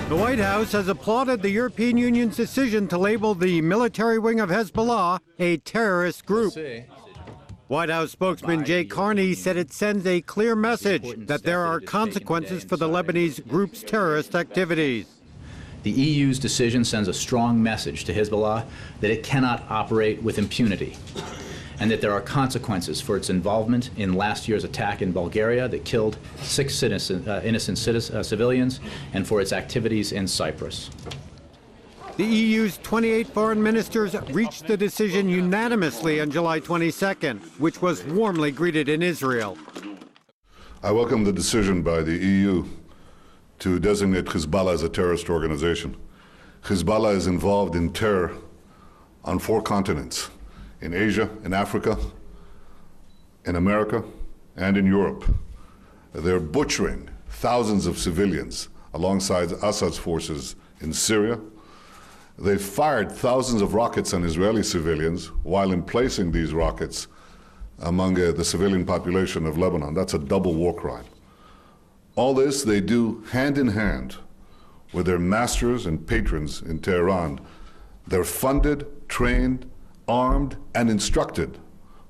The White House has applauded the European Union's decision to label the military wing of Hezbollah a terrorist group. White House spokesman Jay Carney said it sends a clear message that there are consequences for the Lebanese group's terrorist activities. The EU's decision sends a strong message to Hezbollah that it cannot operate with impunity, and that there are consequences for its involvement in last year's attack in Bulgaria that killed 6 innocent civilians, and for its activities in Cyprus. The EU's 28 foreign ministers reached the decision unanimously on July 22nd, which was warmly greeted in Israel. I welcome the decision by the EU to designate Hezbollah as a terrorist organization. Hezbollah is involved in terror on 4 continents: in Asia, in Africa, in America, and in Europe. They're butchering thousands of civilians alongside Assad's forces in Syria. They've fired thousands of rockets on Israeli civilians while emplacing these rockets among the civilian population of Lebanon. That's a double war crime. All this they do hand in hand with their masters and patrons in Tehran. They're funded, trained, armed, and instructed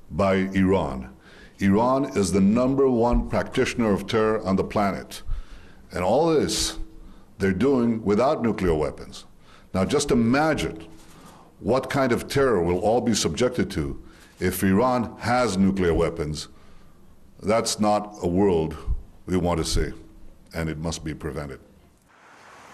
by Iran. Iran is the #1 practitioner of terror on the planet. And all this they're doing without nuclear weapons. Now just imagine what kind of terror we'll all be subjected to if Iran has nuclear weapons. That's not a world we want to see, and it must be prevented.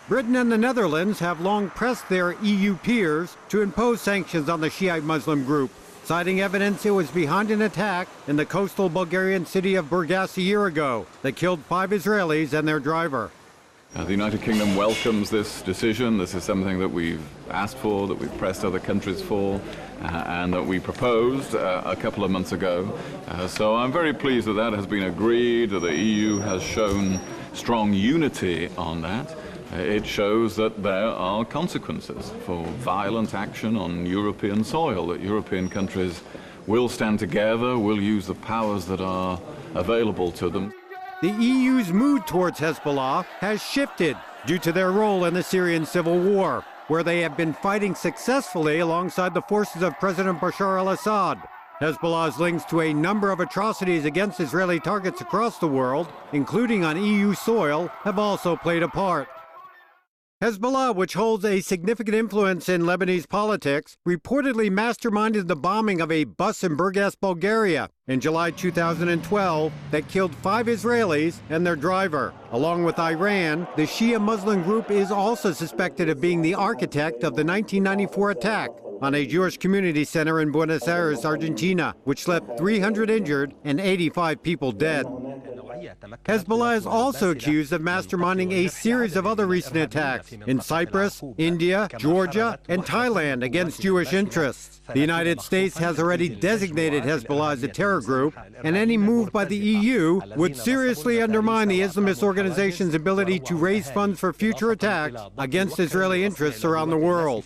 Britain and the Netherlands have long pressed their EU peers to impose sanctions on the Shiite Muslim group, citing evidence it was behind an attack in the coastal Bulgarian city of Burgas a year ago that killed 5 Israelis and their driver. The United Kingdom welcomes this decision. This is something that we've asked for, that we've pressed other countries for, and that we proposed a couple of months ago. So I'm very pleased that that has been agreed, that the EU has shown strong unity on that. It shows that there are consequences for violent action on European soil, that European countries will stand together, will use the powers that are available to them. The EU's mood towards Hezbollah has shifted due to their role in the Syrian civil war, where they have been fighting successfully alongside the forces of President Bashar al-Assad. Hezbollah's links to a number of atrocities against Israeli targets across the world, including on EU soil, have also played a part. Hezbollah, which holds a significant influence in Lebanese politics, reportedly masterminded the bombing of a bus in Burgas, Bulgaria in July 2012 that killed 5 Israelis and their driver. Along with Iran, the Shia Muslim group is also suspected of being the architect of the 1994 attack on a Jewish community center in Buenos Aires, Argentina, which left 300 injured and 85 people dead. Hezbollah is also accused of masterminding a series of other recent attacks in Cyprus, India, Georgia, and Thailand against Jewish interests. The United States has already designated Hezbollah as a terror group, and any move by the EU would seriously undermine the Islamist organization's ability to raise funds for future attacks against Israeli interests around the world.